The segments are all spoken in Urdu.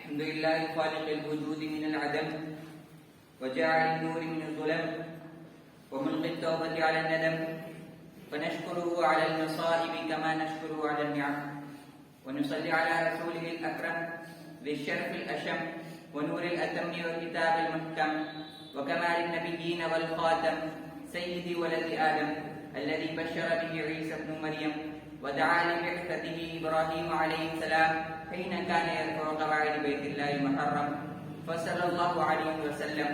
الحمد لله خالق الوجود من العدم وجاعل النور من الظلم وملقي التوبة على الندم فنشكره على المصائب كما نشكره على النعم ونصلي على رسوله الأكرم ذي الشرف الأشم ونور الأتم والكتاب المحكم وكمال النبيين والخاتم سيد ولد آدم الذي بشر به عيسى ابن مريم ودعا لبعثته إبراهيم عليه السلام حين كان يرفع قواعد بيت الله المحرم فصلى الله عليه وسلم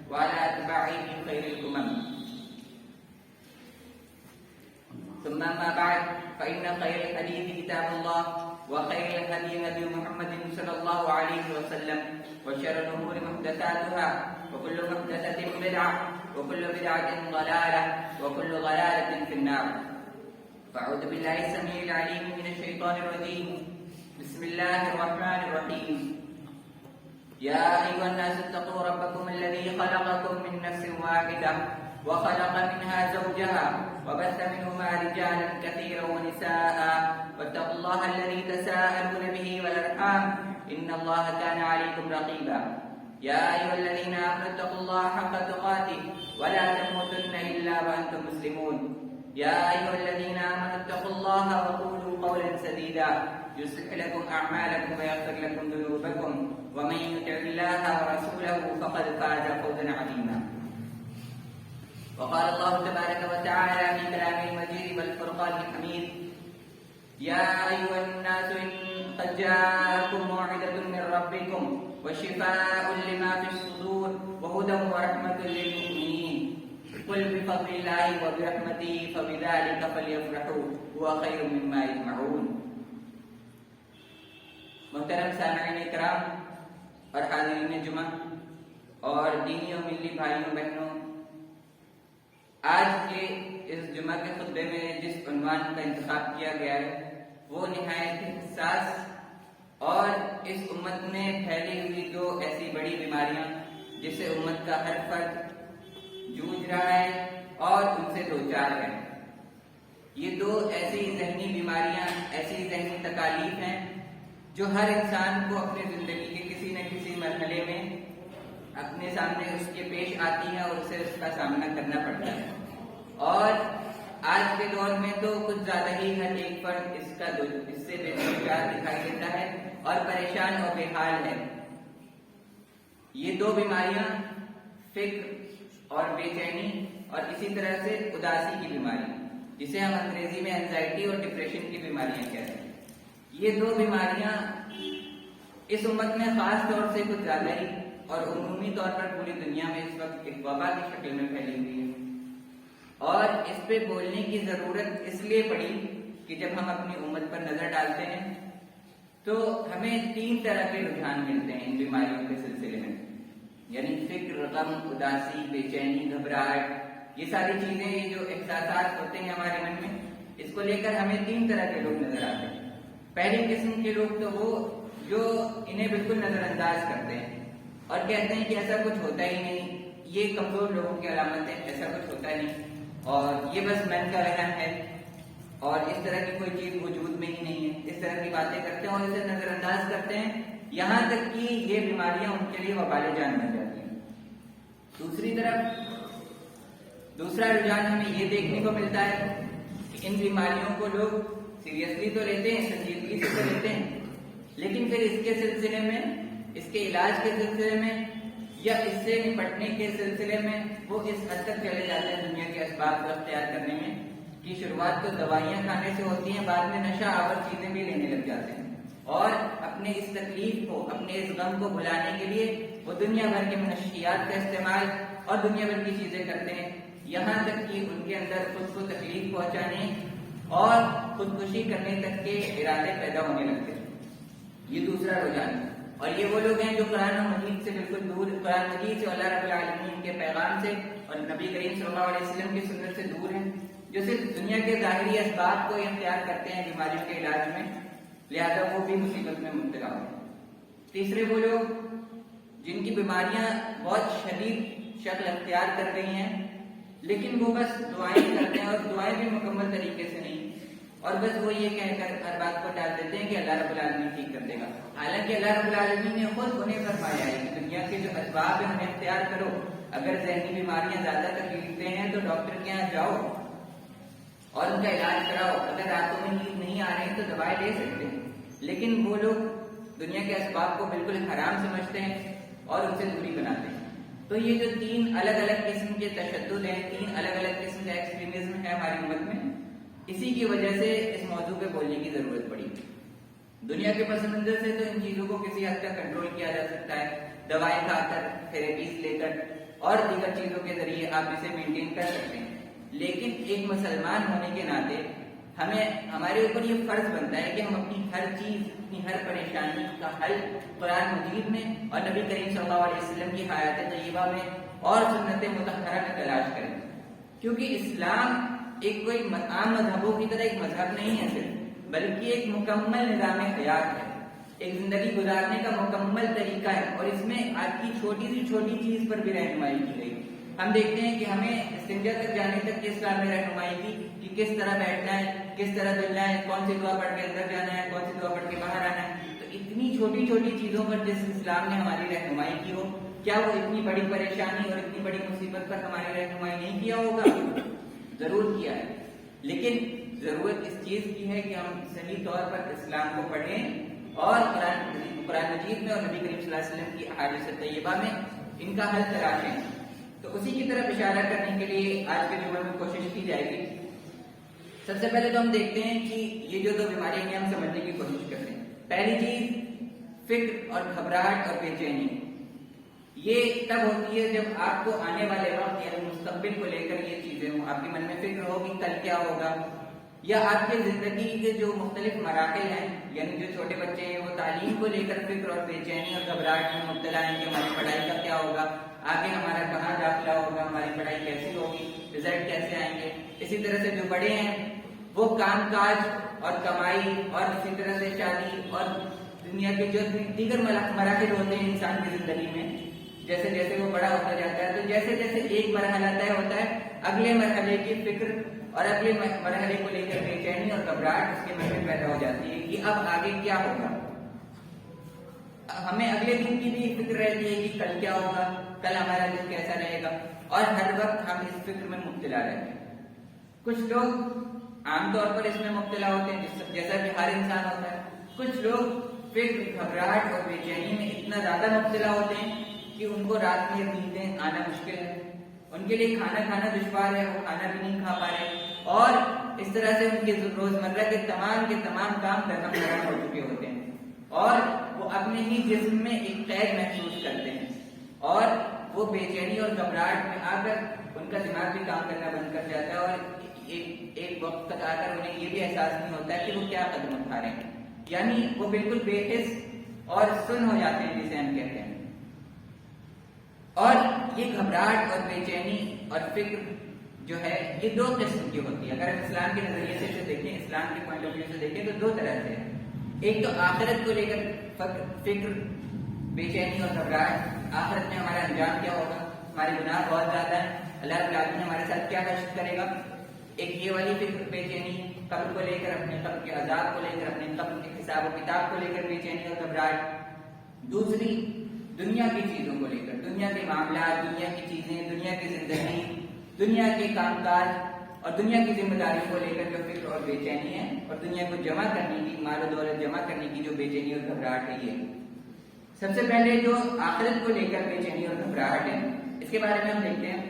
وعلى أتباعه خير الأمم ثم ما بعد فإن خير الحديث كتاب الله وخير الهدي هدي محمد صلى الله عليه وسلم وشر الأمور محدثاتها وكل محدثة بدعة وكل بدعة ضلالة وكل ضلالة في النار فأعوذ بالله السميع العليم من الشيطان الرجيم بسم الله الرحمن الرحيم يا أيها الناس اتقوا ربكم الذي خلقكم من نفس واحدة وخلق منها زوجها وبث منهما رجالا كثيرا ونساء واتقوا الله الذي تساءلون به والأرحام إن الله كان عليكم رقيبا يا أيها الذين آمنوا اتقوا الله حق تقاته ولا تموتن إلا وأنتم مسلمون يا أيها الذين آمنوا اتقوا الله وقولوا قولا سديدا يصلح لكم أعمالكم ويغفر لكم ذنوبكم ومن يطع الله ورسوله فقد فاز فوزا عظيما وقال الله تبارك وتعالى في كلامه المجيد والفرقان الحميد يا أيها الناس إن قد جاءكم موعظة من ربكم وشفاء لما في الصدور وهدى ورحمة للمؤمنين قل بفضل الله وبرحمته فبذلك فليفرحوا هو خير مما يجمعون محترم سامعین اکرام اور حاضرین جمعہ اور دینی و ملی بھائیوں بہنوں، آج کے اس جمعہ کے خطبے میں جس عنوان کا انتخاب کیا گیا ہے وہ نہایت حساس اور اس امت میں پھیلی ہوئی دو ایسی بڑی بیماریاں جس سے امت کا ہر فرد جوجھ رہا ہے اور ان سے دوچار ہے۔ یہ دو ایسی ذہنی بیماریاں، ایسی ذہنی تکالیف ہیں جو ہر انسان کو اپنے زندگی کے کسی نہ کسی مرحلے میں اپنے سامنے اس کے پیش آتی ہیں اور اسے اس کا سامنا کرنا پڑتا ہے، اور آج کے دور میں تو کچھ زیادہ ہی ہر ایک فرد اس سے بے نظر دکھائی دیتا ہے اور پریشان اور بے حال ہے۔ یہ دو بیماریاں فکر اور بے چینی اور اسی طرح سے اداسی کی بیماری، جسے ہم انگریزی میں اینزائٹی اور ڈپریشن کی بیماریاں کہتے ہیں، یہ دو بیماریاں اس امت میں خاص طور سے کچھ زیادہ ہی اور عمومی طور پر پوری دنیا میں اس وقت ایک وبا کی شکل میں پھیلی ہوئی ہے، اور اس پہ بولنے کی ضرورت اس لیے پڑی کہ جب ہم اپنی امت پر نظر ڈالتے ہیں تو ہمیں تین طرح کے رجحان ملتے ہیں ان بیماریوں کے سلسلے میں، یعنی فکر، غم، اداسی، بے چینی، گھبراہٹ، یہ ساری چیزیں، یہ جو احساسات ہوتے ہیں ہمارے من میں، اس کو لے کر ہمیں تین طرح کے لوگ نظر آتے ہیں۔ پہلی قسم کے لوگ تو وہ جو انہیں بالکل نظر انداز کرتے ہیں اور کہتے ہیں کہ ایسا کچھ ہوتا ہی نہیں، یہ کمزور لوگوں کی علامت ہے، ایسا کچھ ہوتا ہی نہیں، اور یہ بس من کا وہم ہے اور اس طرح کی کوئی چیز وجود میں ہی نہیں ہے، اس طرح کی باتیں کرتے ہیں اور اسے نظر انداز کرتے ہیں، یہاں تک کہ یہ بیماریاں ان کے لیے وبال جان بن جاتی ہیں۔ دوسری طرف دوسرا رجحان ہمیں یہ دیکھنے کو ملتا ہے کہ ان بیماریوں کو لوگ سیریسلی تو لیتے ہیں، سنجیدگی سے تو لیتے ہیں، لیکن پھر اس کے سلسلے میں، اس کے علاج کے سلسلے میں یا اس سے نپٹنے کے سلسلے میں وہ اس حد تک چلے جاتے ہیں دنیا کے اسباب کو اختیار کرنے میں کہ شروعات تو دوائیاں کھانے سے ہوتی ہیں، بعد میں نشہ آور چیزیں بھی لینے لگ جاتے ہیں، اور اپنے اس تکلیف کو، اپنے اس غم کو بھلانے کے لیے وہ دنیا بھر کے منشیات کا استعمال اور دنیا بھر کی چیزیں کرتے ہیں، یہاں تک کہ ان کے اندر خود کو تکلیف پہنچانے اور خودکشی کرنے تک کے ارادے پیدا ہونے لگتے ہیں۔ یہ دوسرا رجحان ہے، اور یہ وہ لوگ ہیں جو قرآن مجید سے بالکل دور، قرآن مجید سے، اللہ رب العالمین کے پیغام سے اور نبی کریم صلی اللہ علیہ وسلم کی سنت سے دور ہیں، جو صرف دنیا کے ظاہری اسباب کو اختیار کرتے ہیں بیماریوں کے علاج میں، لہذا وہ بھی مصیبت میں مبتلا ہوتے ہیں۔ تیسرے وہ لوگ جن کی بیماریاں بہت شدید شکل اختیار کر رہی ہیں، لیکن وہ بس دعائیں کرتے ہیں اور دعائیں بھی مکمل طریقے سے نہیں، اور بس وہ یہ کہہ کر ہر بات کو ٹال دیتے ہیں کہ اللہ رب العالمین ٹھیک کر دے گا، حالانکہ اللہ رب العالمین نے خود انہیں فرمایا ہے کہ دنیا کے جو اسباب ہیں انہیں اختیار کرو، اگر ذہنی بیماریاں زیادہ تکلیفیں ہیں تو ڈاکٹر کے یہاں جاؤ اور ان کا علاج کراؤ، اگر راتوں میں نیند نہیں آ رہی تو دوائی لے سکتے ہیں، لیکن وہ لوگ دنیا کے اسباب کو بالکل حرام سمجھتے ہیں اور ان سے دوری بناتے ہیں۔ تو یہ جو تین الگ الگ قسم کے تشدد ہیں، تین الگ الگ قسم کا ایکسٹریمزم ہے ہماری امت میں، اسی کی وجہ سے اس موضوع پہ بولنے کی ضرورت پڑی۔ دنیا کے پس منظر سے تو ان چیزوں کو کسی حد تک کنٹرول کیا جا سکتا ہے، دوائیں کھا کر، تھراپیز لے کر اور دیگر چیزوں کے ذریعے آپ اسے مینٹین کر سکتے ہیں، لیکن ایک مسلمان ہونے کے ناطے ہمارے اوپر یہ فرض بنتا ہے کہ ہم اپنی ہر چیز، اپنی ہر پریشانی کا حل قرآن مجید میں اور نبی کریم صلی اللہ علیہ وسلم کی حیات طیبہ میں اور سنت مطہرہ میں تلاش کریں، کیونکہ اسلام ایک کوئی عام مذہبوں کی طرح ایک مذہب نہیں ہے صرف، بلکہ ایک مکمل نظام حیات ہے، ایک زندگی گزارنے کا مکمل طریقہ ہے، اور اس میں آپ کی چھوٹی سی چھوٹی چیز پر بھی رہنمائی کی گئی۔ ہم دیکھتے ہیں کہ ہمیں استنجا تک جانے تک کے اسلام نے رہنمائی کی کہ کس طرح بیٹھنا ہے، کس طرح دھلنا ہے، کون سی دعا پڑھ کے اندر جانا ہے، کون سی دعا پڑھ کے باہر آنا ہے۔ تو اتنی چھوٹی چھوٹی چیزوں پر جس اسلام نے ہماری رہنمائی کی ہو، کیا وہ اتنی بڑی پریشانی اور اتنی بڑی مصیبت پر ہماری رہنمائی نہیں کیا ہوگا؟ ضرور کیا ہے، لیکن ضرورت اس چیز کی ہے کہ ہم صحیح طور پر اسلام کو پڑھیں اور قرآن مجید میں اور نبی کریم صلی اللہ علیہ وسلم کی احادیث طیبہ میں ان کا حل تلاشیں۔ تو اسی کی طرف اشارہ کرنے کے لیے آج کے جمعے میں کوشش کی جائے گی۔ سب سے پہلے تو ہم دیکھتے ہیں کہ یہ جو دو بیماریاں ہیں ہم سمجھنے کی کوشش کرتے ہیں۔ پہلی چیز فکر اور گھبراہٹ اور بے چینی، یہ تب ہوتی ہے جب آپ کو آنے والے وقت یعنی مستقبل کو لے کر یہ چیزیں ہوں، آپ کے من میں فکر ہوگی کل کیا ہوگا، یا آپ کے زندگی کے جو مختلف مراحل ہیں، یعنی جو چھوٹے بچے ہیں وہ تعلیم کو لے کر فکر اور بے چینی اور گھبراہٹ میں مبتلا ہیں کہ ہماری پڑھائی کا کیا ہوگا، آگے ہمارا کہاں داخلہ ہوگا، ہماری پڑھائی کیسی ہوگی، رزلٹ کیسے آئیں گے۔ اسی طرح سے جو بڑے ہیں وہ کام کاج اور کمائی اور اسی طرح سے شادی اور دنیا کے جو دیگر مراحل ہوتے ہیں انسان کی زندگی میں، جیسے جیسے وہ بڑا ہوتا جاتا ہے تو جیسے جیسے ایک مرحلہ طے ہوتا ہے، اگلے مرحلے کی فکر اور اگلے مرحلے کو لے کر بے چینی اور گھبراہٹ اس کے من میں پیدا ہو جاتی ہے کہ اب آگے کیا ہوگا۔ ہمیں اگلے دن کی بھی فکر رہتی ہے کہ کل کیا ہوگا، کل ہمارا دن کیسا رہے گا، اور ہر وقت ہم اس فکر میں مبتلا رہتے ہیں۔ کچھ لوگ عام طور پر اس میں مبتلا ہوتے ہیں جیسا کہ ہر انسان ہوتا ہے، کچھ لوگ فکر، گھبراہٹ اور بے چینی میں اتنا زیادہ مبتلا ہوتے ہیں کہ ان کو رات میں نیندیں آنا مشکل ہے، ان کے لیے کھانا کھانا دشوار ہے، وہ کھانا بھی نہیں کھا پا رہے، اور اس طرح سے ان کے روزمرہ کے تمام کام کرنا ہو چکے ہوتے ہیں، اور وہ اپنے ہی جسم میں ایک قید محسوس کرتے ہیں، اور وہ بے چینی اور گھبراہٹ میں آ کر ان کا دماغ بھی کام کرنا بند کر جاتا ہے، اور ایک وقت تک آ کر انہیں یہ بھی احساس نہیں ہوتا ہے کہ وہ کیا قدم اٹھا رہے ہیں، یعنی وہ بالکل بے حس اور سن ہو جاتے ہیں جسے ہم کہتے ہیں۔ اور یہ گھبراہٹ اور بے چینی اور فکر جو ہے یہ دو قسم کی ہوتی ہے۔ اگر ہم اسلام کے نظریے سے اسے دیکھیں، اسلام کے پوائنٹ آف ویو سے دیکھیں تو دو طرح سے ہے۔ ایک تو آخرت کو لے کر فکر، بے چینی اور گھبراہٹ، آخرت میں ہمارا انجام کیا ہوگا، ہمارے گناہ بہت زیادہ ہیں، اللہ رب العالمین ہمارے ساتھ کیا حشر کرے گا، ایک یہ والی فکر بے چینی، قبر کو لے کر، اپنے قبر کے عذاب کو لے کر، اپنے قبر کے حساب و کتاب کو لے کر بے چینی اور گھبراہٹ۔ دوسری دنیا کی چیزوں کو لے کر، دنیا کے معاملات، دنیا کی چیزیں، دنیا کی زندگی، دنیا کے کام کاج اور دنیا کی ذمہ داریوں کو لے کر جو فکر اور بے چینی ہے، اور دنیا کو جمع کرنے کی، مال و دولت جمع کرنے کی جو بے چینی اور گھبراہٹ ہے۔ یہ سب سے پہلے جو آخرت کو لے کر بے چینی اور گھبراہٹ ہے، اس کے بارے میں ہم دیکھتے ہیں۔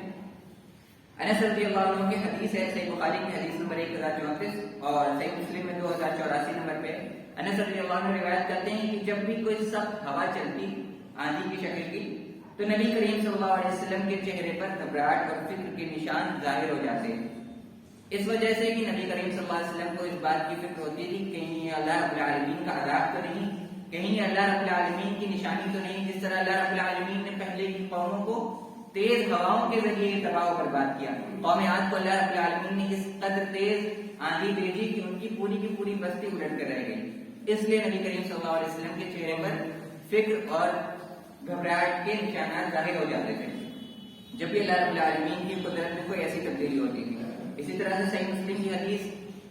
انس رضی اللہ عنہ کی حدیث ہے، صحیح بخاری کی حدیث نمبر 1034 اور صحیح مسلم میں 2084 نمبر پہ انس رضی اللہ عنہ روایت کرتے ہیں کہ جب بھی کوئی سخت ہوا چلتی، آندھی کی شکل کی، تو نبی کریم صلی اللہ علیہ وسلم کے چہرے پر گھبراہٹ اور فکر کے نشان ظاہر ہو جاتے ہیں، اس وجہ سے کہ نبی کریم صلی اللہ علیہ وسلم کو اس بات کی فکر ہوتی تھی کہیں اللہ رب العالمین کا عذاب تو نہیں، کہیں اللہ رب العالمین کی نشانی تو نہیں، جس طرح اللہ رب العالمین نے پہلے کی قوموں کو تیز ہواؤں کے ذریعے تباہ و برباد کیا۔ قوم عاد کو اللہ رب العالمین نے اس قدر تیز آندھی بھیجی کہ ان کی پوری بستی الٹ کر رہ گئی، اس لیے نبی کریم صلی اللہ علیہ وسلم کے چہرے پر فکر اور گھبراہٹ کے نشانات ظاہر ہو جاتے تھے جب بھی اللہ رب العالمین کی قدرت میں کوئی ایسی تبدیلی ہوتی تھی۔ اسی طرح سے صحیح مسلم کی حدیث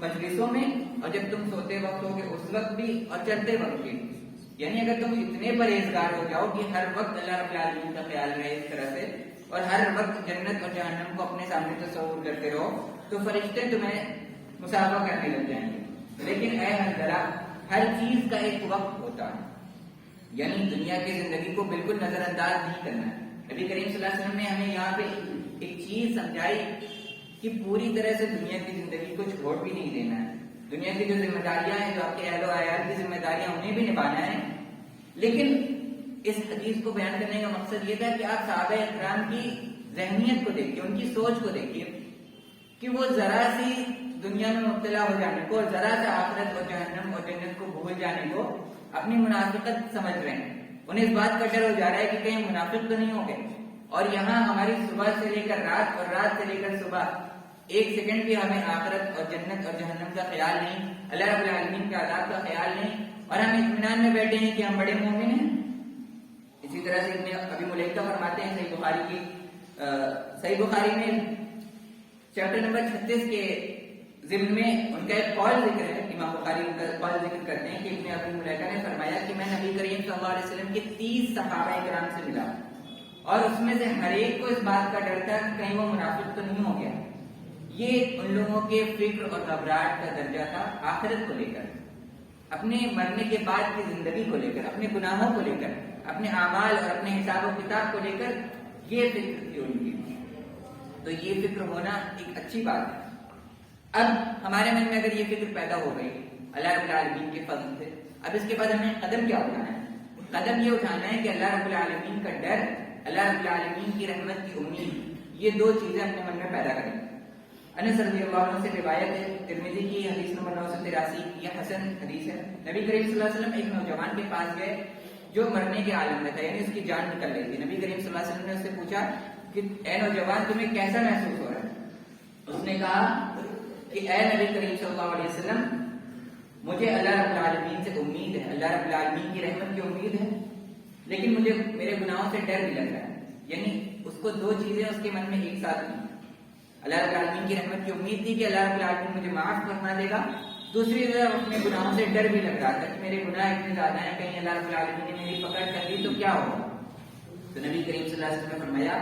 مجلسوں میں اور جب تم سوتے وقت ہوگے اس وقت بھی اور چلتے وقت بھی. یعنی اگر تم اتنے پرہیزگار ہو جاؤ کہ ہر وقت اللہ رب العالمین کا خیال رہے اس طرح سے اور ہر وقت جنت اور جہنم کو اپنے سامنے تصور کرتے رہو تو فرشتے تمہیں مصافحہ کرنے لگ جائیں گے. لیکن اے حنظلہ ہر چیز کا ایک وقت ہوتا ہے. یعنی دنیا کی زندگی کو بالکل نظر انداز نہیں کرنا ہے. نبی کریم صلی اللہ علیہ وسلم نے ہمیں یہاں پہ ایک چیز سمجھائی کہ پوری طرح سے دنیا کی زندگی کو چھوڑ بھی نہیں دینا ہے. دنیا کی جو ذمہ داریاں ہیں جو آپ کے اہل و عیال کی ذمہ داریاں انہیں بھی نبھانا ہے. لیکن اس حدیث کو بیان کرنے کا مقصد یہ تھا کہ آپ صحابہ اکرام کی ذہنیت کو دیکھیے, ان کی سوچ کو دیکھیے کہ وہ ذرا سی دنیا میں مبتلا ہو جانے کو اور ذرا سا آخرت اور جہنم اور جنت کو بھول جانے کو اپنی منافقت سمجھ رہے ہیں. انہیں اس بات کا ڈر ہو جا رہا ہے کہ کہیں منافق تو نہیں ہو گئے. اور یہاں ہماری صبح سے لے کر رات اور رات سے لے کر صبح ایک سیکنڈ بھی ہمیں آخرت اور جنت اور جہنم کا خیال نہیں, اللہ رب العالمین کے عذاب کا خیال نہیں, اور ہم اطمینان میں بیٹھے ہیں کہ ہم بڑے مومن ہیں. اسی طرح سے ابن ابی ملیکہ فرماتے ہیں صحیح بخاری میں چیپٹر نمبر 36 کے ضمن میں ان کا ایک قول ذکر ہے. امام بخاری ان کا قول ذکر کرتے ہیں کہ ابن ابی ملیکہ نے فرمایا کہ میں نبی کریم صلی اللہ علیہ وسلم کے 30 صحابہ کرام سے ملا اور اس میں سے ہر ایک کو اس بات کا ڈر تھا کہ کہیں وہ منافق تو نہیں ہو گیا. یہ ان لوگوں کے فکر اور گھبراہٹ کا درجہ تھا آخرت کو لے کر, اپنے مرنے کے بعد کی زندگی کو لے کر, اپنے گناہوں کو لے کر, اپنے اعمال اور اپنے حساب و کتاب کو لے کر یہ فکر تھی ان کی. تو یہ فکر ہونا ایک اچھی بات ہے. اب ہمارے من میں اگر یہ فکر پیدا ہو گئی اللہ رب العالمین کے فضل سے, اب اس کے بعد ہمیں قدم کیا اٹھانا ہے؟ قدم یہ اٹھانا ہے کہ اللہ رب العالمین کا ڈر, اللہ رب العالمین کی رحمت کی امید, یہ دو چیزیں اپنے من میں پیدا کریں. انس رضی اللہ عنہ سے روایت ہے, ترمذی کی حدیث نمبر 983, یہ حسن حدیث ہے. نبی کریم صلی اللہ علیہ وسلم ایک نوجوان کے پاس گئے جو مرنے کے عالم میں تھا, یعنی اس کی جان نکل رہی تھی. نبی کریم صلی اللہ علیہ وسلم نے اس سے پوچھا کہ اے نوجوان تمہیں کیسا محسوس ہو رہا ہے؟ اس نے کہا کہ اے نبی کریم صلی اللہ علیہ وسلم مجھے اللہ رب العالمین سے امید ہے, اللہ رب العالمین کی رحمت کی امید ہے, لیکن مجھے میرے گناہوں سے ڈر بھی لگ رہا ہے. یعنی اس کو دو چیزیں اس کے من میں ایک ساتھ تھیں. اللہ رب العالمین کی رحمت کی امید تھی کہ اللہ رب العالمین مجھے معاف فرما دے گا, دوسری طرف اپنے گناہوں سے ڈر بھی لگ رہا تھا کہ میرے گناہ اتنے زیادہ ہیں, کہیں اللہ رب العالمین نے میری پکڑ کر لی تو کیا ہوگا. تو نبی کریم صلی اللہ علیہ وسلم نے فرمایا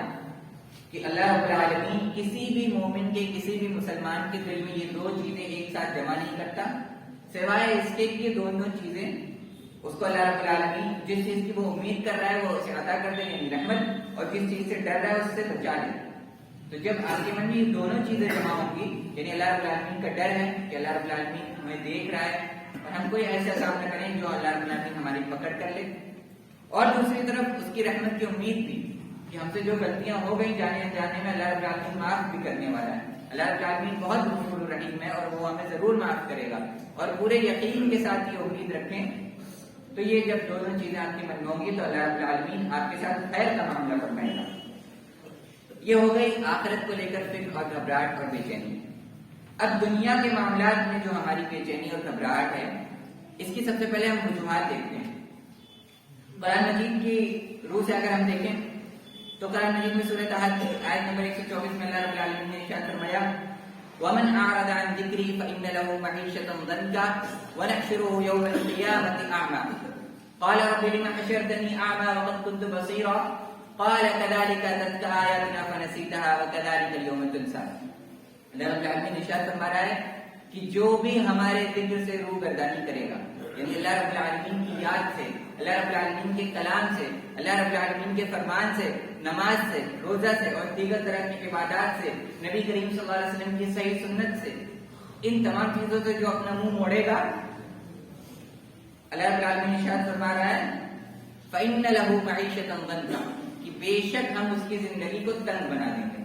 کہ اللہ رب العالمین کسی بھی مومن کے, کسی بھی مسلمان کے دل میں یہ دو چیزیں ایک ساتھ جمع نہیں کرتا, سوائے اس کے کہ یہ دونوں چیزیں اس کو اللہ رب العالمین جس چیز کی وہ امید کر رہا ہے وہ اسے عطا کر دیں, یعنی رحمت, اور جس چیز سے ڈر رہا ہے اس سے بچا لیں. تو جب آپ کے من میں یہ دونوں چیزیں جمع ہوں گی, یعنی اللہ رب العالمین کا ڈر ہے کہ اللہ رب العالمین ہمیں دیکھ رہا ہے اور ہم کوئی ایسا کام نہ کریں جو اللہ رب العالمین ہماری پکڑ کر لے, اور دوسری طرف اس کی رحمت کی امید بھی کہ ہم سے جو غلطیاں ہو گئی جانے انجانے میں اللہ رب العالمین معاف بھی کرنے والا ہے. اللہ رب العالمین بہت غفور رحیم ہے اور وہ ہمیں ضرور معاف کرے گا, اور پورے یقین کے ساتھ یہ امید رکھیں. تو یہ جب دونوں چیزیں آپ کے من میں ہوں گی تو اللہ رب العالمین آپ کے ساتھ خیر کا معاملہ فرمائے گا. یہ ہو گئی آخرت کو لے کر فکر اور گھبراہٹ اور بے چینی. اب دنیا کے معاملات میں جو ہماری بے چینی اور گھبراہٹ ہے, اس کی سب سے پہلے ہم وجوہات دیکھتے ہیں. قرآن مجید کی روح سے اگر ہم دیکھیں تو قرآن مجید میں سورۃ احد آیت نمبر 124 میں اللہ رب العالمین نے ارشاد فرمایا وَمَنْ أَعْرَضَ عَنْ ذِكْرِي فَإِنَّ لَهُ مَعِيشَةً ضَنكًا وَنَحْشُرُهُ يَوْمَ الْقِيَامَةِ أَعْمَى قَالَ رَبِّ لِمَ حَشَرْتَنِي أَعْمَى وَقَدْ كُنْتُ بَصِيرًا قَالَ كَذَلِكَ أَتَتْكَ آيَاتُنَا فَنَسِيتَهَا وَكَذَلِكَ الْيَوْمَ تُنسَى. اللہ رب العالمین ارشاد فرما رہا ہے کہ جو بھی ہمارے ذکر سے روگردانی کرے گا, یعنی اللہ رب العالمین کی یاد سے, اللہ رب العالمین کے کلام سے, اللہ رب العالمین کے فرمان سے, نماز سے, روزہ سے اور دیگر طرح کی عبادات سے, نبی کریم صلی اللہ علیہ وسلم کی صحیح سنت سے, ان تمام چیزوں سے جو اپنا منہ موڑے گا, اللہ رب العالمین ارشاد فرما رہا ہے فَإِنَّ لَهُ مَعِيشَةً ضَنكًا کہ بے شک ہم اس کی زندگی کو تنگ بنا دیں گے.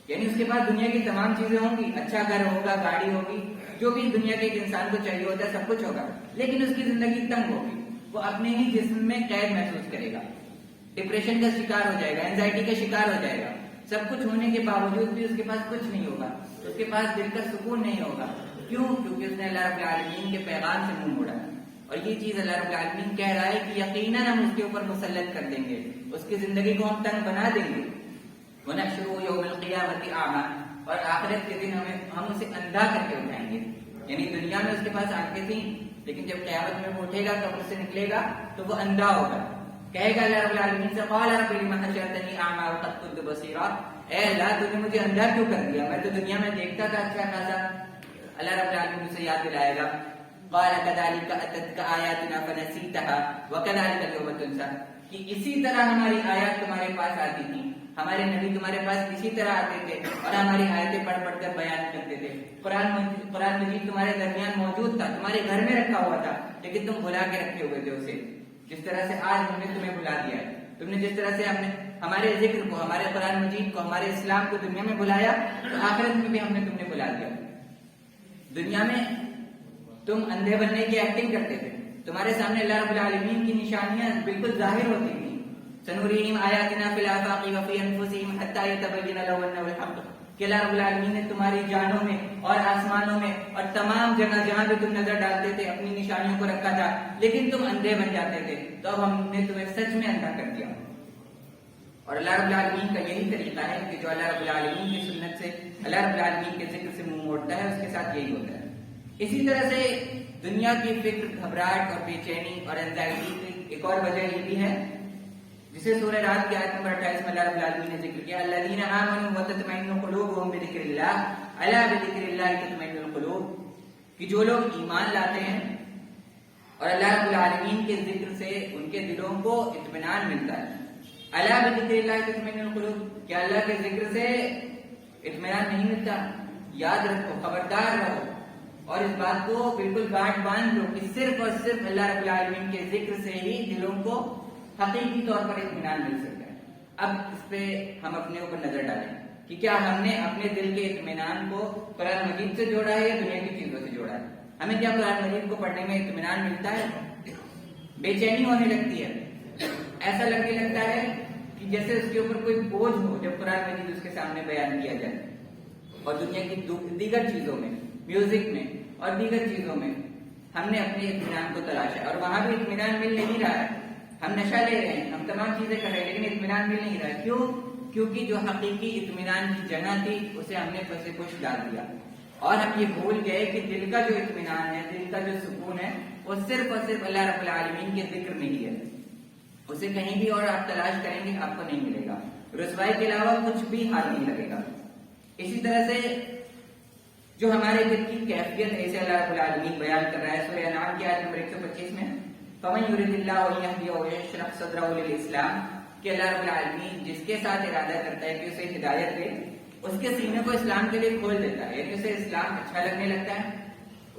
یعنی اس کے بعد دنیا کی تمام چیزیں ہوں گی, اچھا گھر ہوگا, گاڑی ہوگی, جو بھی دنیا کے ایک انسان کو چاہیے ہوتا ہے سب کچھ ہوگا, لیکن اس کی زندگی تنگ ہوگی. وہ اپنے ہی جسم میں قید محسوس کرے گا, ڈپریشن کا شکار ہو جائے گا, اینزائٹی کا شکار ہو جائے گا. سب کچھ ہونے کے باوجود بھی اس کے پاس کچھ نہیں ہوگا, اس کے پاس دل کا سکون نہیں ہوگا. کیوں؟ کیونکہ اس نے اللہ رب العالمین کے پیغام سے منہ موڑا. اور یہ چیز اللہ رب العالمین کہہ رہا ہے کہ یقیناً ہم اس کے اوپر مسلط کر دیں گے, اس کی زندگی کو ہم تنگ بنا دیں گے. وَنَحْشُرُهُ يَوْمَ الْقِيَامَةِ أَعْمَى اور آخرت کے دن ہم اسے اندھا کر کے اٹھائیں گے. یعنی دنیا میں اس کے پاس آنکھیں تھیں لیکن جب قیامت میں وہ اٹھے گا قبر سے نکلے گا تو وہ اندھا ہوگا. کہے گا اللہ رب العالمین سے قال رب لم حشرتنی اعمى وقد كنت بصيرا، اے اللہ تو نے مجھے اندھا کیوں کر دیا، میں تو دنیا میں دیکھتا تھا اچھا خاصا. اللہ رب العالمین سے یاد دلائے گا قال كذلك اتتك آیاتنا فنسيتها وكذلك اليوم تنسى، کہ اسی طرح ہماری آیات تمہارے پاس آتی تھی، ہمارے نبی تمہارے پاس اسی طرح آتے تھے اور ہماری آیتیں پڑھ پڑھ کر بیان کرتے تھے. قرآن مجید تمہارے درمیان موجود تھا، تمہارے گھر میں رکھا ہوا تھا لیکن تم بھلا کے رکھے ہوئے تھے اسے. جس طرح سے آج ہم نے تمہیں بھلا دیا ہے، تم نے جس طرح سے ہمارے ذکر کو، ہمارے قرآن مجید کو، ہمارے اسلام کو دنیا میں بلایا تو آخرت میں بھی ہم نے تم نے بلا دیا. دنیا میں تم اندھے بننے کی ایکٹنگ کرتے تھے، تمہارے سامنے اللہ رب العالمین کی نشانیاں بالکل ظاہر ہوتی تھیں. سنوريهم آیاتنا فی الآفاق وفی انفسهم حتی یتبین لهم انہ الحق، کہ اللہ رب العالمین نے تمہاری جانوں میں اور آسمانوں میں اور تمام جگہ جہاں بھی تم نظر ڈالتے تھے اپنی نشانیوں کو رکھا تھا لیکن تم اندھے بن جاتے تھے، تو اب ہم نے تمہیں سچ میں اندھا کر دیا. اور اللہ رب العالمین کا یہی طریقہ ہے کہ جو اللہ رب العالمین کی سنت سے، اللہ رب العالمین کے ذکر سے منہ موڑتا ہے اس کے ساتھ یہی ہوتا ہے. اسی طرح سے دنیا کی فکر، گھبراہٹ اور بے چینی اور اینزائٹی کی ایک اور وجہ یہ بھی ہے جسے سورہ رات کی آیت نمبر 28 میں اللہ رب العالمین نے ذکر کیا، الذین آمنوا وتطمئن قلوبهم بذکر اللہ الا بذکر اللہ تطمئن القلوب، کہ جو لوگ ایمان لاتے ہیں اور اللہ رب العالمین کے ذکر سے ان کے دلوں کو اطمینان ملتا ہے. الا بذکر اللہ تطمئن القلوب، کیا اللہ کے ذکر سے اطمینان نہیں ملتا؟ یاد رکھو، خبردار رہو اور اس بات کو بالکل گاٹھ باندھ لو کہ صرف اور صرف اللہ رب العالمین کے ذکر سے ہی دلوں کو حقیقی طور پر اطمینان مل سکتا ہے. اب اس پہ ہم اپنے اوپر نظر ڈالیں کہ کیا ہم نے اپنے دل کے اطمینان کو قرآن مجید سے جوڑا ہے یا دنیا کی چیزوں سے جوڑا ہے؟ ہمیں کیا قرآن مجید کو پڑھنے میں اطمینان ملتا ہے؟ بے چینی ہونے لگتی ہے، ایسا لگنے لگتا ہے کہ جیسے اس کے اوپر کوئی بوجھ ہو جب قرآن مجید اس کے سامنے بیان کیا جائے. اور دنیا کی دیگر چیزوں میں، میوزک میں اور دیگر چیزوں میں ہم نے اپنے اطمینان کو تلاشا اور وہاں بھی اطمینان مل نہیں رہا ہے. ہم نشہ لے رہے ہیں، ہم تمام چیزیں کر رہے ہیں لیکن اطمینان مل نہیں رہا ہے. کیوں؟ کیونکہ جو حقیقی اطمینان کی جگہ تھی اسے ہم نے پس پش ڈال دیا اور ہم یہ بھول گئے کہ دل کا جو اطمینان ہے، دل کا جو سکون ہے وہ صرف اور صرف اللہ رب العالمین کے ذکر میں ہی ہے. اسے کہیں بھی اور آپ تلاش کریں گے آپ کو نہیں ملے گا، رسوائی کے علاوہ کچھ بھی ہاتھ نہیں لگے گا. اسی طرح سے جو ہمارے دل کی کیفیت ہے اسے اللہ رب العالمین بیان کر رہا ہے سورہ انعام کی آیت نمبر 125 میں، فَمَن يُرِدِ اللَّهُ أَن يَهْدِيَهُ وَيَشْرَحْ صَدْرَهُ لِلْإِسْلَامِ، کہ اللہ رب العالمین جس کے ساتھ ارادہ کرتا ہے کہ اسے ہدایت دے اس کے سینے کو اسلام کے لیے کھول دیتا ہے، یعنی اسے اسلام اچھا لگنے لگتا ہے،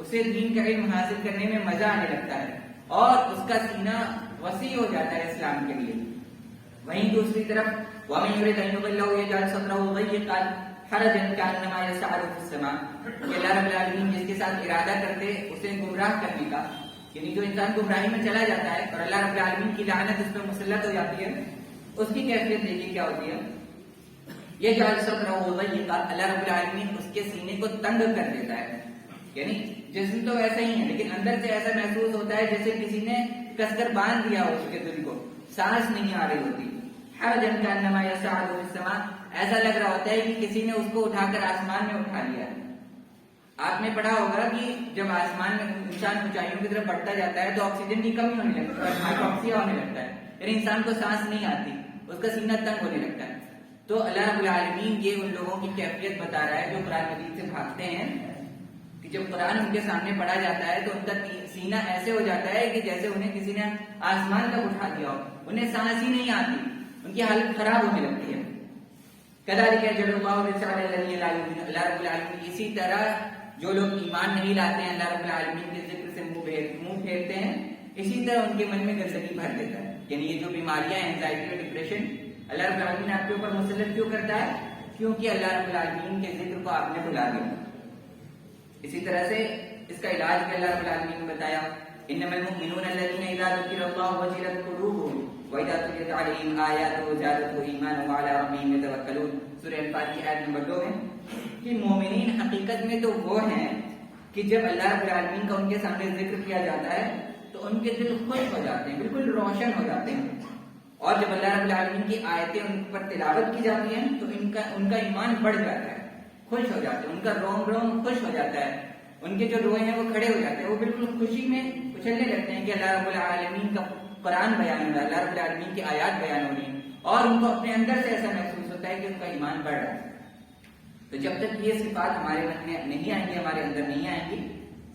اسے دین کا علم حاصل کرنے میں مزہ آنے لگتا ہے اور اس کا سینہ وسیع ہو جاتا ہے اسلام کے لیے. وہیں دوسری طرف وَمَن يُرِدْ أَن يُضِلَّهُ يَجْعَلْ صَدْرَهُ ضَيِّقًا حَرَجًا كَأَنَّمَا يَصْعَدُ فِي السَّمَاءِ، کہ اللہ رب العالمین جس کے ساتھ ارادہ کرتے اسے گمراہ کرنے کا، یعنی جو انسان گمراہی میں چلا جاتا ہے اور اللہ رب العالمین کی لعنت اس پر مسلط ہو جاتی ہے، اس کی کیفیت دیکھیے کیا ہوتی ہے. یہ جو صدرہ ضیقا، اللہ رب العالمین اس کے سینے کو تنگ کر دیتا ہے، یعنی جسم تو ایسا ہی ہے لیکن اندر سے ایسا محسوس ہوتا ہے جیسے کسی نے کس کر باندھ دیا ہو اس کے دل کو، سانس نہیں آ رہی ہوتی. حرجا کانما یصعد فی السماء، ایسا لگ رہا ہوتا ہے کہ کسی نے اس کو اٹھا کر آسمان میں اٹھا لیا ہے. آپ نے پڑھا ہوگا کہ جب آسمان میں انسان اونچائیوں کی طرف بڑھتا جاتا ہے تو آکسیجن کی کمی ہونے لگتی ہے، ہائپوکسیا ہونے لگتا ہے، یعنی انسان کو سانس نہیں آتی، اس کا سینہ تنگ ہونے لگتا ہے. تو اللہ رب العالمین یہ ان لوگوں کی کیفیت بتا رہا ہے جو قرآن مجید سے بھاگتے ہیں کہ جب قرآن ان کے سامنے پڑھا جاتا ہے تو ان کا سینہ ایسے ہو جاتا ہے کہ جیسے انہیں کسی نے آسمان تک اٹھا دیا ہو، انہیں سانس ہی نہیں آتی، ان کی حالت خراب ہونے لگتی ہے. کذالک یجعل اللہ الرجال الذین لا یؤمنون، اللہ رب العالمین اسی طرح جو لوگ ایمان نہیں لاتے ہیں، اللہ رب العالمین کے ذکر سے منہ پھیرتے ہیں، اسی طرح ان کے من میں گندگی بھر دیتا ہے. یعنی یہ جو بیماریاں ہیں، اینزائٹی اور ڈپریشن، اللہ رب العالمین آپ کے اوپر مسلط کیوں کرتا ہے؟ کیونکہ اللہ رب العالمین کے ذکر کو آپ نے بھلا دیا. اسی طرح سے اس کا علاج بھی اللہ رب العالمین نے بتایا، انما المؤمنون الذين اذا ذكر الله وجلت قلوبهم واذا تليت عليهم آياته زادتهم ایمانا وعلى ربهم يتوکلون، سورہ انفال کی آیت نمبر 2 میں کہ مومنین حقیقت میں تو وہ ہیں کہ جب اللہ رب العالمین کا ان کے سامنے ذکر کیا جاتا ہے تو ان کے دل خوش ہو جاتے ہیں، بالکل روشن ہو جاتے ہیں، اور جب اللہ رب العالمین کی آیتیں ان پر تلاوت کی جاتی ہیں تو ان کا ایمان بڑھ جاتا ہے، خوش ہو جاتے ہیں، ان کا روم روم خوش ہو جاتا ہے. ان کے جو روئے ہیں وہ کھڑے ہو جاتے ہیں, وہ بالکل خوشی میں اچھلنے لگتے ہیں کہ اللہ رب العالمین کا قرآن بیان ہو رہا ہے, اللہ رب العالمین کی آیات بیان ہو رہی ہیں, اور ان کو اپنے اندر سے ایسا محسوس ہوتا ہے کہ ان کا ایمان بڑھ رہا ہے. تو جب تک یہ صفات ہمارے من میں نہیں آئیں گی, ہمارے اندر نہیں آئیں گی,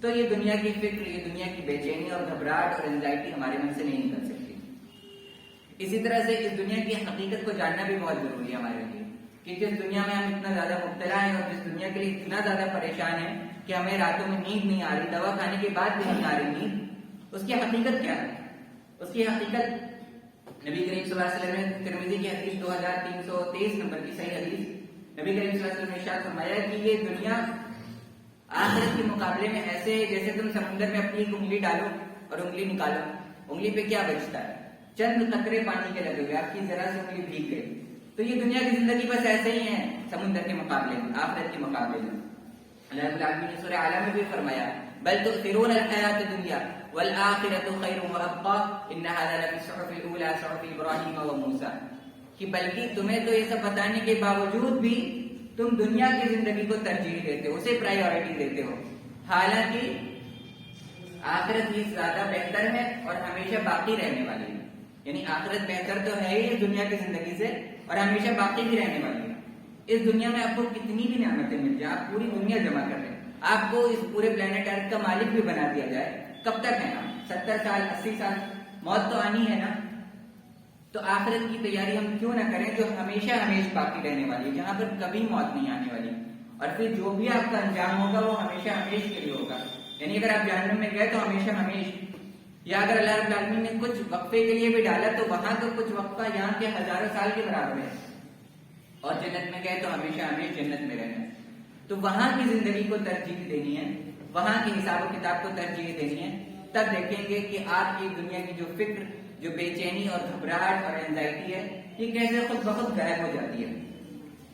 تو یہ دنیا کی فکر, یہ دنیا کی بے چینی اور گھبراہٹ اور انزائٹی ہمارے من سے نہیں نکل سکتی. اسی طرح سے اس دنیا کی حقیقت کو جاننا بھی بہت ضروری ہے ہمارے لیے, کہ جس دنیا میں ہم اتنا زیادہ مبتلا ہیں اور جس دنیا کے لیے اتنا زیادہ پریشان ہیں کہ ہمیں راتوں میں نیند نہیں آ رہی, دوا کھانے کے بعد بھی نہیں آ رہی نیند, اس کی حقیقت کیا ہے؟ اس کی حقیقت نبی کریم صلی اللہ علیہ وسلم نے ترمذی کی حدیث 2323 نمبر کی صحیح حدیث, نبی کریم صلی اللہ علیہ وسلم نے ارشاد فرمایا کہ یہ دنیا آخرت کے مقابلے میں ایسے ہے جیسے تم سمندر میں اپنی ایک انگلی ڈالو اور انگلی نکالو, انگلی پہ کیا بچتا ہے؟ چند قطرے پانی کے لگے ہوئے, آپ کی ذرا سے انگلی بھیگ گئی. تو یہ دنیا کی زندگی بس ایسے ہی ہے سمندر کے مقابلے میں, آخرت کے مقابلے میں. اللہ رب العالمین نے سورہ اعلیٰ میں بھی فرمایا بل تؤثرون الحیات الدنیا والآخرۃ خیر وابقی ان ھذا لفی الصحف الاولی صحف ابراہیم وموسیٰ, کہ بلکہ تمہیں تو یہ سب بتانے کے باوجود بھی تم دنیا کی زندگی کو ترجیح دیتے ہو, اسے پرائیورٹی دیتے ہو, حالانکہ آخرت ہی زیادہ بہتر ہے اور ہمیشہ باقی رہنے والی ہے. یعنی آخرت بہتر تو ہے ہی اس دنیا کی زندگی سے, اور ہمیشہ باقی بھی رہنے والی ہے. اس دنیا میں آپ کو کتنی بھی نعمتیں مل جائیں, آپ پوری دنیا جمع کر لیں, آپ کو اس پورے پلانٹ ارتھ کا مالک بھی بنا دیا جائے, کب تک ہے نا, 70 سال 80 سال, موت تو آنی ہے نا. تو آخرت کی تیاری ہم کیوں نہ کریں جو ہمیشہ ہمیشہ باقی رہنے والی ہے, جہاں پر کبھی موت نہیں آنے والی, اور پھر جو بھی آپ کا انجام ہوگا وہ ہمیشہ ہمیشہ کے لیے ہوگا. یعنی اگر آپ جہنم میں گئے تو ہمیشہ ہمیشہ, یا اگر اللہ رب العالمین نے کچھ وقفے کے لیے بھی ڈالا تو وہاں تو کچھ وقفہ یہاں کے ہزاروں سال کے برابر ہے, اور جنت میں گئے تو ہمیشہ ہمیشہ جنت میں رہنا. تو وہاں کی زندگی کو ترجیح دینی ہے, وہاں کے حساب و کتاب کو ترجیح دینی ہے, تب دیکھیں گے کہ آپ کی دنیا کی جو فکر, جو بے چینی اور گھبراہٹ اور اینزائٹی ہے, یہ کیسے خود بخود غائب ہو جاتی ہے.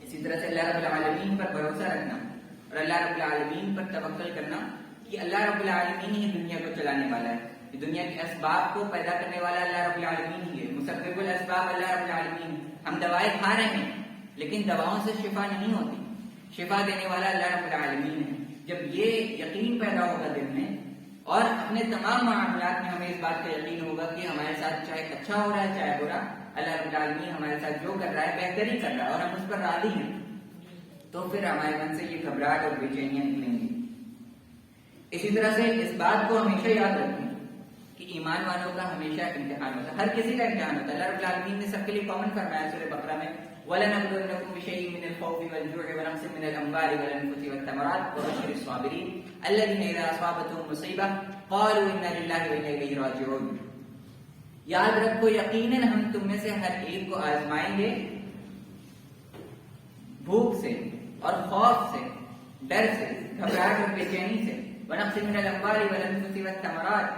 اسی طرح سے اللہ رب العالمین پر بھروسہ رکھنا اور اللہ رب العالمین پر توکل کرنا کہ اللہ رب العالمین ہی دنیا کو چلانے والا ہے, دنیا کے اسباب کو پیدا کرنے والا اللہ رب العالمین ہی ہے, مسبب الاسباب اللہ رب العالمین. ہم دوائیں کھا رہے ہیں لیکن دواؤں سے شفا نہیں ہوتی, شفا دینے والا اللہ رب العالمین ہے. جب یہ یقین پیدا ہوگا دل میں, اور اپنے تمام معاملات میں ہمیں اس بات کا یقین ہوگا کہ ہمارے ساتھ چاہے اچھا ہو رہا ہے چاہے برا, اللہ رب العالمین ہمارے ساتھ جو کر رہا ہے بہتر ہی کر رہا ہے اور ہم اس پر راضی ہیں, تو پھر ہمارے من سے یہ گھبراہٹ اور بے چینیاں نکلیں گی. اسی طرح سے اس بات کو ہمیشہ یاد رکھیں کہ ایمان والوں کا ہمیشہ امتحان ہوتا ہے, ہر کسی کا امتحان ہوتا ہے. اللہ رب العالمین نے سب کے لیے کامن فرمایا سورہ بقرہ میں وَلَنَبْلُوَنَّكُمْ بِشَيْءٍ مِّنَ الْخَوْفِ وَالْجُوعِ وَنَقْصٍ مِّنَ الْأَمْوَالِ وَالْأَنفُسِ وَالثَّمَرَاتِ وَبَشِّرِ الصَّابِرِينَ الَّذِينَ إِذَا أَصَابَتْهُمْ مُصِيبَةٌ قَالُوا إِنَّا لِلَّهِ وَإِنَّا إِلَيْهِ رَاجِعُونَ. یاد رکھو یقیناً ہم تم میں سے ہر ایک کو آزمائیں گے بھوک سے اور خوف سے, ڈر سے, گھبراہٹ اور بے چینی سے, وَنَقْصٍ مِّنَ الْأَمْوَالِ وَالْأَنفُسِ وَالثَّمَرَاتِ,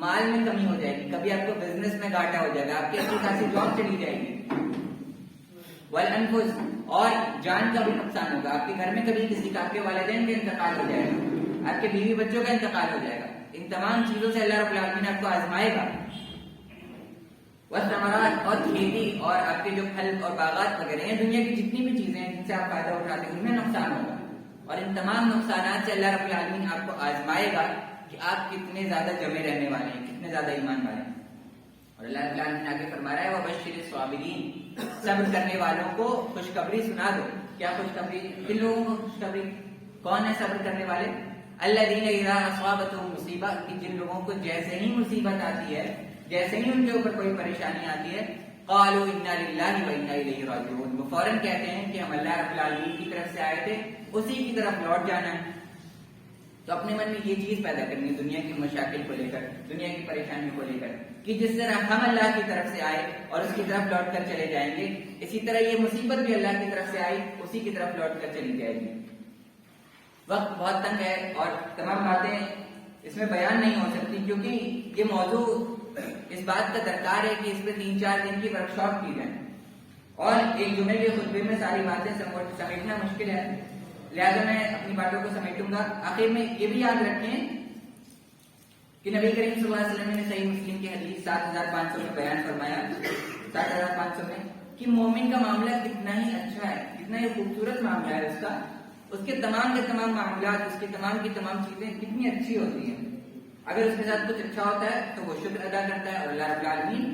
مال میں کمی ہو جائے گی, کبھی آپ کو بزنس میں گھاٹا ہو جائے گا, آپ کی اچھی خاصی جاب چلی جائے گی, والانفس, اور جان کا بھی نقصان ہوگا, آپ کے گھر میں کبھی کسی کا, آپ کے والدین کا انتقال ہو جائے گا, آپ کے بیوی بچوں کا انتقال ہو جائے گا. ان تمام چیزوں سے اللہ رب العالمین آپ کو آزمائے گا. والثمرات, اور کھیتی اور آپ کے جو پھل اور باغات وغیرہ ہیں, دنیا کی جتنی بھی چیزیں ہیں جن سے آپ فائدہ اٹھاتے ہیں ان میں نقصان ہوگا, اور ان تمام نقصانات سے اللہ رب العالمین آپ کو آزمائے گا کہ آپ کتنے زیادہ جمے رہنے والے ہیں, کتنے زیادہ ایمان والے ہیں. اور اللہ رب العالمین آگے فرما رہا ہے وَبَشِّرِ الصَّابِرِينَ, صبر کرنے والوں کو خوشخبری سنا دو. کیا خوشخبری؟ کن لوگوں کو خوشخبری؟ کون ہے صبر کرنے والے؟ الَّذِينَ إِذَا أَصَابَتْهُمْ مُصِيبَةٌ, کہ جن لوگوں کو جیسے ہی مصیبت آتی ہے, جیسے ہی ان کے اوپر کوئی پریشانی آتی ہے, قَالُوا إِنَّا لِلَّهِ وَإِنَّا إِلَيْهِ رَاجِعُونَ, وہ فوراً کہتے ہیں کہ ہم اللہ رب العالمین کی طرف سے آئے تھے, اسی کی طرف لوٹ جانا ہے. تو اپنے من میں یہ چیز پیدا کرنی ہے دنیا کی مشاکل کو لے کر, دنیا کی پریشانیوں کو لے کر, کہ جس طرح ہم اللہ کی طرف سے آئے اور اس کی طرف لوٹ کر چلے جائیں گے, اسی طرح یہ مصیبت بھی اللہ کی طرف سے آئی, اسی کی طرف لوٹ کر چلی جائے گی. وقت بہت تنگ ہے اور تمام باتیں اس میں بیان نہیں ہو سکتی, کیونکہ یہ موضوع اس بات کا درکار ہے کہ اس پہ 3-4 دن کی ورک شاپ کی جائے, اور ایک جمعے کے خطبے میں ساری باتیں سمیٹنا مشکل ہے, لہذا میں اپنی باتوں کو سمیٹوں گا. آخر میں یہ بھی یاد رکھیں کہ نبی کریم صلی اللہ علیہ وسلم نے صحیح مسلم کی حدیث 7500 میں بیان فرمایا, 7500 میں, کہ مومن کا معاملہ کتنا ہی اچھا ہے, کتنا ہی خوبصورت معاملہ ہے اس کا, اس کے تمام کے تمام معاملات، اس کی تمام کی تمام چیزیں کتنی اچھی ہوتی ہیں. اگر اس کے ساتھ کچھ اچھا ہوتا ہے تو وہ شکر ادا کرتا ہے اور اللہ رب العالمین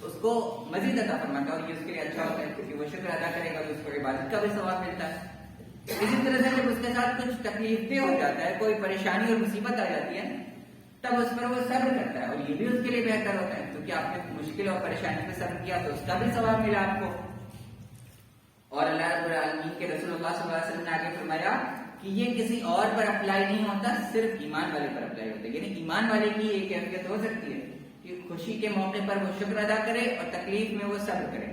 اس کو مزید عطا فرماتا ہے، اور یہ اس کے لیے اچھا ہوتا ہے کیونکہ وہ شکر ادا کرے گا تو اس کو عبادت کا بھی ثواب ملتا ہے. اسی طرح سے جب اس کے ساتھ کچھ تکلیف دہ ہو جاتا ہے، کوئی پریشانی اور مصیبت آ جاتی ہے، تب اس پر وہ صبر کرتا ہے، اور یہ بھی اس کے لیے بہتر ہوتا ہے کیونکہ آپ نے مشکل اور پریشانی پہ صبر کیا تو اس کا بھی ثواب ملا آپ کو. اور اللہ رب العالمین کے رسول اللہ صلی اللہ علیہ وسلم نے آگے فرمایا کہ یہ کسی اور پر اپلائی نہیں ہوتا، صرف ایمان والے پر اپلائی ہوتا ہے. یعنی ایمان والے کی ایک کیفیت ہو سکتی ہے کہ خوشی کے موقع پر وہ شکر ادا کرے اور تکلیف میں وہ صبر کرے.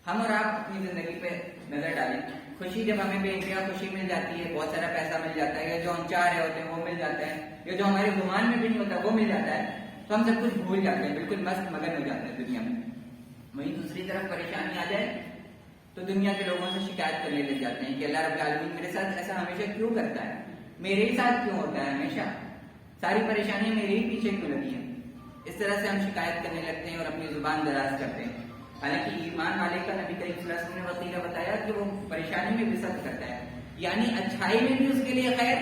ہم اور آپ اپنی زندگی پہ نظر ڈالیں، خوشی جب ہمیں بے انتہا خوشی مل جاتی ہے، بہت سارا پیسہ مل جاتا ہے، یا جو ہم چاہ رہے ہوتے ہیں وہ مل جاتا ہے، یا جو ہمارے گمان میں بھی نہیں ہوتا وہ مل جاتا ہے، تو ہم سب کچھ بھول جاتے ہیں، بالکل مست مگن ہو جاتے ہیں دنیا میں. وہیں دوسری طرف پریشانی آ جائے تو دنیا کے لوگوں سے شکایت کرنے لگ جاتے ہیں کہ اللہ رب العالمین میرے ساتھ ایسا ہمیشہ کیوں کرتا ہے، میرے ہی ساتھ کیوں ہوتا ہے، ہمیشہ ساری پریشانیاں میرے ہی پیچھے کیوں لگی ہیں. اس طرح سے ہم شکایت کرنے لگتے ہیں اور اپنی زبان دراز کرتے ہیں. حالانکہ ایمان والے کا نبی کریم صلی اللہ علیہ وسلم نے وسیلہ بتایا کہ وہ پریشانی میں بھی صبر کرتا ہے، یعنی اچھائی میں بھی اس کے لیے خیر،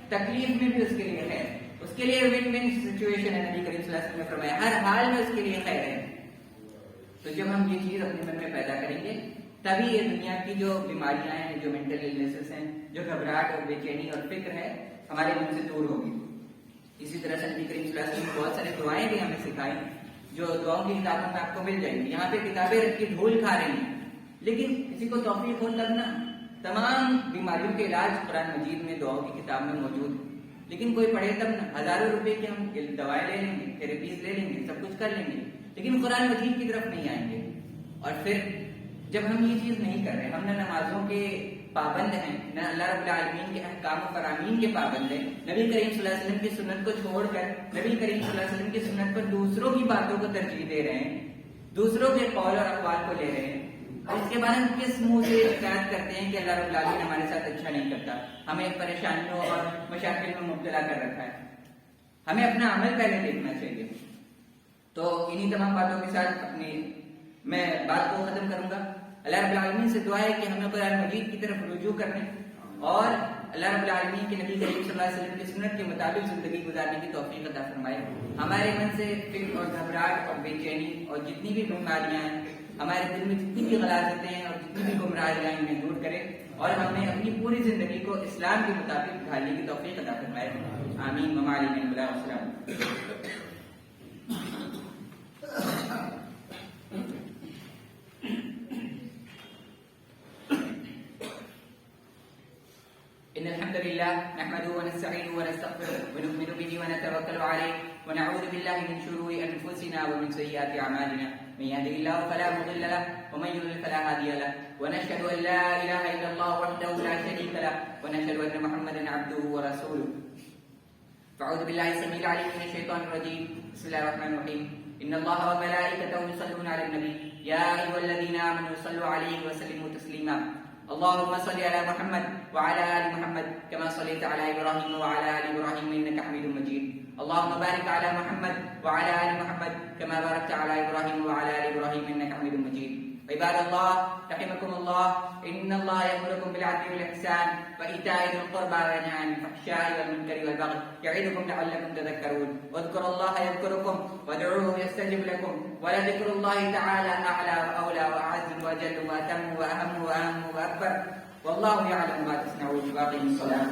تکلیف میں بھی اس کے لیے خیر، اس کے لیے ون ون سچویشن ہے. نبی کریم صلی اللہ علیہ وسلم نے فرمایا ہر حال میں اس کے لیے خیر ہے. تو جب ہم یہ چیز اپنے من میں پیدا کریں گے تبھی یہ دنیا کی جو بیماریاں ہیں، جو مینٹل النیسز ہیں، جو گھبراہٹ اور بے چینی اور فکر ہے، ہمارے من سے دور ہوگی. اسی طرح سے نبی کریم صلی اللہ علیہ وسلم نے بہت ساری دعائیں بھی ہمیں سکھائی جو دعاؤں کی کتابوں میں آپ کو مل جائیں گی. یہاں پہ کتابیں رکھ کے دھول کھا رہی ہیں، لیکن کسی کو توفیق ہو تب نا. تمام بیماریوں کے علاج قرآن مجید میں دعاؤں کی کتاب میں موجود ہے، لیکن کوئی پڑھے تب نا. ہزاروں روپے کی ہم دوائیں لے لیں گے، تھراپیز لے لیں گے، سب کچھ کر لیں گے، لیکن قرآن مجید کی طرف نہیں آئیں گے. اور پھر جب ہم یہ چیز نہیں کر رہے، ہم نہ نمازوں کے پابند ہیں، نہ اللہ رب العالمین کے احکام و فرامین کے پابند ہیں، نبی کریم صلی اللہ علیہ وسلم کی سنت کو چھوڑ کر نبی کریم صلی اللہ علیہ وسلم کی سنت پر دوسروں کی باتوں کو ترجیح دے رہے ہیں، دوسروں کے قول اور اقوال کو لے رہے ہیں، اور اس کے بعد ہم کس منہ سے شکایت کرتے ہیں کہ اللہ رب العالمین ہمارے ساتھ اچھا نہیں کرتا، ہمیں پریشانیوں اور مشاکل میں مبتلا کر رکھا ہے. ہمیں اپنا عمل پہلے دیکھنا چاہیے. تو انہی تمام باتوں کے ساتھ اپنی میں بات کو ختم کروں گا. اللہ رب العالمین سے دعا ہے کہ ہمیں قرآن مجید کی طرف رجوع کرنے اور اللہ رب العالمین کے نبی کریم صلی اللہ علیہ وسلم کی سنت کے مطابق زندگی گزارنے کی توفیق عطا فرمائے. ہمارے من سے فکر اور گھبراہٹ اور بے چینی اور جتنی بھی بیماریاں ہیں، ہمارے دل میں جتنی بھی غلاظتیں ہیں اور جتنی بھی گمراہیاں ہیں انہیں دور کرے اور ہمیں اپنی پوری زندگی کو اسلام کے مطابق ڈھالنے کی توفیق عطا فرمائے. آمین. ممالک السلام. إن الحمد لله نحمده ونستعينه ونستغفره ونؤمن به ونتوكل عليه ونعوذ بالله من شرور أنفسنا ومن سيئات أعمالنا من يهده الله فلا مضل له ومن يضلل فلا هادي له ونشهد أن لا إله إلا الله وحده لا شريك له ونشهد أن محمدا عبده ورسوله. فأعوذ بالله السميع العليم من الشيطان الرجيم. بسم الله الرحمن الرحيم. إن الله وملائكته يصلون على النبي يا أيها الذين آمنوا صلوا عليه وسلموا تسليما. اللهم صل على محمد وعلى آل محمد كما صليت على إبراهيم وعلى آل إبراهيم إنك حميد مجيد. اللهم بارك على محمد وعلى آل محمد كما باركت على إبراهيم وعلى آل إبراهيم إنك حميد مجيد. عباد الله رحمكم الله، إن الله يأمركم بالعدل والإحسان وإيتاء ذي القربى وينهى عن الفحشاء والمنكر والبغي يعظكم لعلكم تذكرون. واذكروا الله يذكركم وادعوه يستجب لكم ولذكر الله تعالى أعلى وأولى وأعز وأجل وأتم وأهم وأهم وأكبر والله يعلم ما تصنعون. واقيموا الصلاة.